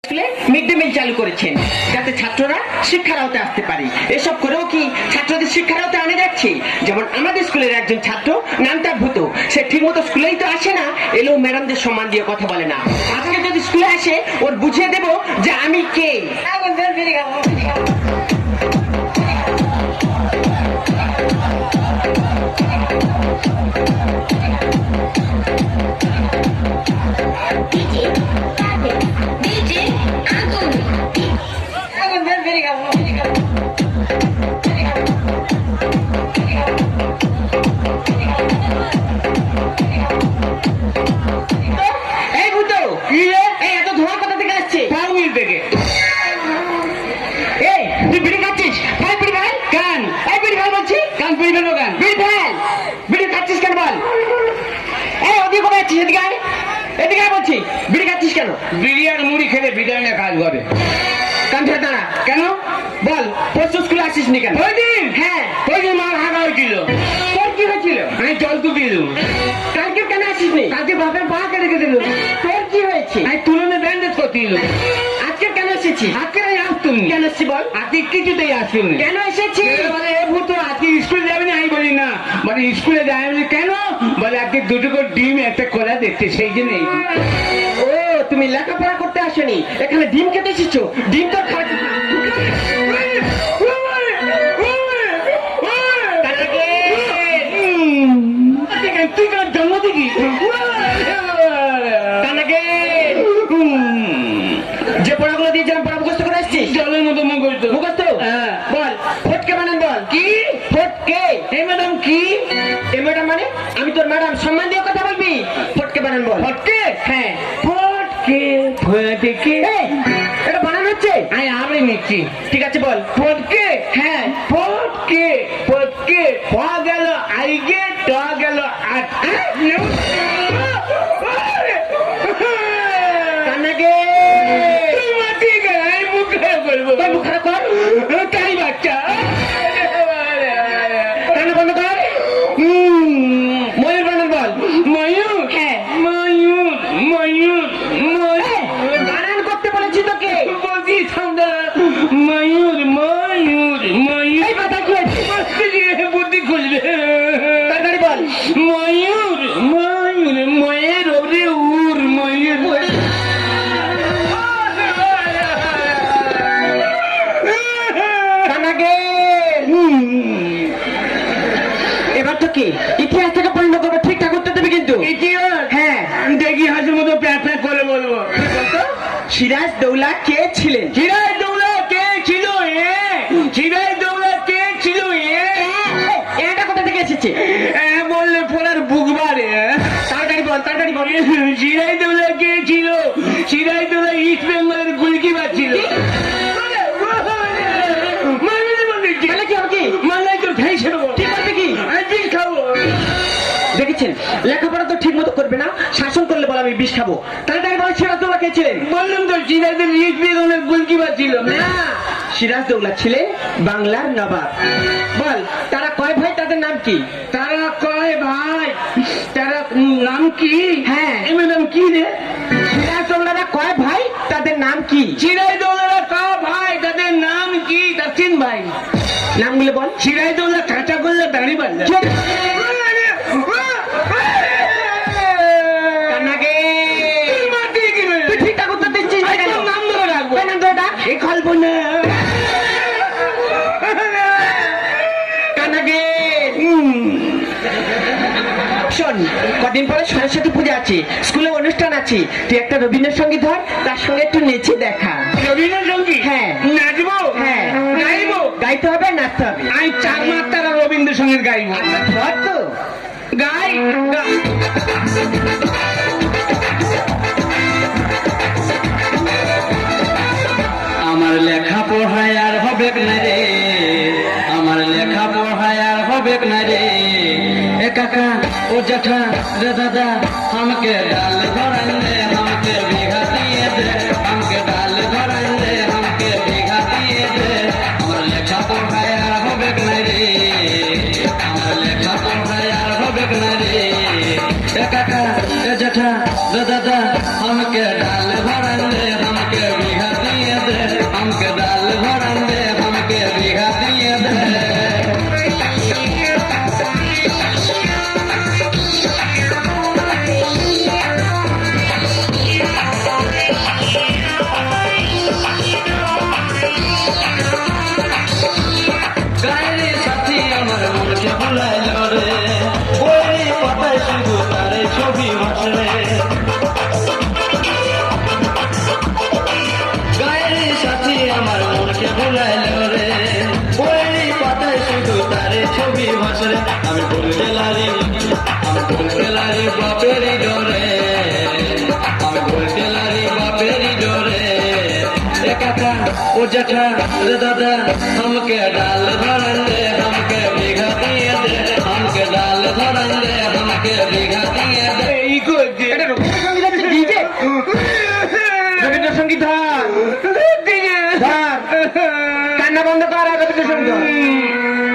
স্কুলে mid day meal চালু করেছেন যাতে ছাত্ররা শিক্ষার আওতায় আসতে পারে। এসব করেও কি ছাত্রদের শিক্ষার আওতায় আনে যাচ্ছে? যেমন আমাদের স্কুলের একজন ছাত্র নামটা ভূত, সে ঠিক মতো স্কুলেই তো আসে না, এলেও ম্যাডামদের সম্মান দিয়ে কথা বলে না। আজকে যদি স্কুলে আসে ওর বুঝিয়ে দেবো যে আমি কে। মুড়ি খেলে ভিটামিনের কাজ করে। দাঁড়া, কেন বল? পরশু স্কুলে আসিস নি কেন? ওই দিন? হ্যাঁ, ওই দিন মার হাঁকা হয়েছিল। তোর কি হয়েছিল? আমি জল তুলে দিলুম। কালকে কেন আসিস নি? কালকে বাপের পা কেটে দিল। তোর কি হয়েছে? আমি তুলনে ব্যান্ডেজ করতে দিল। আজকে কেন এসেছিস? আজকে আমি আসতুম। কেন এসেছি বল? আজকে কিছুতেই আসতুম। কেন এসেছি? বলে এ ভূত আজকে স্কুলে যাবে না? আমি বলি না। বলে স্কুলে যাবে না কেন? বলে আজকে দুটো করে ডিম একটা কলা দেখতে, সেই জন্য। ও, তুমি লেখাপড়া করতে আসনি, এখানে ডিম খেতে এসেছো। ডিম তো তুই কার জন্ম দিবি? যে পড়াগুলো দিয়েছিলাম পড়া মুখস্থ করে আসছিস? জলের মতো মুখস্থ। মুখস্থ? বল, ফটকে বানান বল। কি ফটকে? এই ম্যাডাম কি? এ ম্যাডাম মানে? আমি তোর ম্যাডাম, সম্মান দিয়ে কথা বলবি। ফটকে বানান বল। ফটকে? হ্যাঁ। ফটকে ফটকে এটা বানান হচ্ছে? আমি আরে নিচ্ছি। ঠিক আছে বল। ফটকে? হ্যাঁ। ফটকে ফটকে পা গেল আইগে টা গেল আট। কান্নাকে মুখ খারাপ করবো। মুখ খারাপ কর। তাই বাচ্চা কান্না বন্ধ কর। ময়ূর বানান বল। ময়ূর? হ্যাঁ। ময়ূর ময়ূর ময়ূর বানান করতে বলেছি তোকে। বলছি ময়ূর ময়ূর ময়ূর। এই কথা কি হয়েছে? বুদ্ধি খুলবে। তাড়াতাড়ি বল। ময়ূর ময়ূর ময়ের ওরে উর ময়ূর। কান্নাকে এবার তো কি ইতিহাস থেকে পরিণত করবে, ঠিকঠাক করতে দেবে কিন্তু। ইতিহাস? হ্যাঁ। দেখি হাসির মতো প্যাট প্যাট করে বলবো। সিরাজ দৌলা কে ছিলেন? সিরাজ দৌলা কে ছিল? সিরাজ দৌলা কে ছিল? এটা কোথা থেকে এসেছে? বললে পড়ার বুক বাড়ে। তাড়াতাড়ি বল, তাড়াতাড়ি বল। সিরাজ দৌলা কে ছিল? সিরাজ দৌলা ইস্ট বেঙ্গলের গোলকিপার ছিল। দেখেছেন লেখাপড়া তো ঠিক মতো করবে না, শাসন করলে বল আমি বিষ খাবো। তাড়াতাড়ি বল, সিরাজদৌলা কে ছিলেন? বললাম তো সিরাজের ইস্ট বেঙ্গলের গোলকিপার ছিল। না, সিরাজদৌলা ছিলেন বাংলার নবাব। বল, তারা কয় ভাই, তাদের নাম কি? তারা কয় ভাই, তারা নাম কি? হ্যাঁ। এমন নাম কি রে? সিরাজদৌলারা কয় ভাই, তাদের নাম কি? সিরাজদৌলারা কয় ভাই, তাদের নাম কি? তার তিন ভাই। নামগুলো বল। সিরাজদৌলা কাঁচা করলে দাঁড়ি বাঁধলে। ঠিকঠাক উত্তর দিচ্ছিস না কেন? নাম ধরে রাখবো। নাম ধরে ডাক। এ খালবো না। কানাগে শোন, কদিন পরে সরস্বতী পূজা আছে, স্কুলে অনুষ্ঠান আছে, তুই একটা রবীন্দ্রসঙ্গীত ধর, তার সঙ্গে একটু নেচে দেখা। রবীন্দ্রসঙ্গীত? হ্যাঁ। নাচবো? হ্যাঁ। গাইবো? গাইতে হবে, নাচতে হবে। আমি চার মাত্রা রবীন্দ্রসঙ্গীত গাইবো। ধর তো। গাই আমার লেখা পড়ায় আর হবে না রে, আমার লেখা পড়ায় আর হবে না রে। এ কাকা ও জ্যাঠা রে দাদা, আমাকে ডাল ধরান দে, আমাকে বিঘা দিয়ে দে, আমাকে ডাল ধরান দে, আমাকে বিঘা দিয়ে দে। আমার লেখা পড়ায় আর হবে না রে, আমার লেখা পড়ায় আর হবে না রে। কাকা জ্যাঠা দাদা আমাকে ডাল ভরান দে, আমাকে গোলটেলারি বাপেরই ডরে আমি গোলটেলারি বাপেরই ডরে এ কাকা ও জ্যাঠা রে দাদা हमके डाल धरन दे हमके बिघा दिए दे हमके डाल धरन दे हमके बिघा दिए दे এই করছে এটা রবীন্দ্রসঙ্গীত আছে ডিজে রবীন্দ্রসঙ্গীত ধর কান্না বন্ধ কর আর রবীন্দ্রসঙ্গীত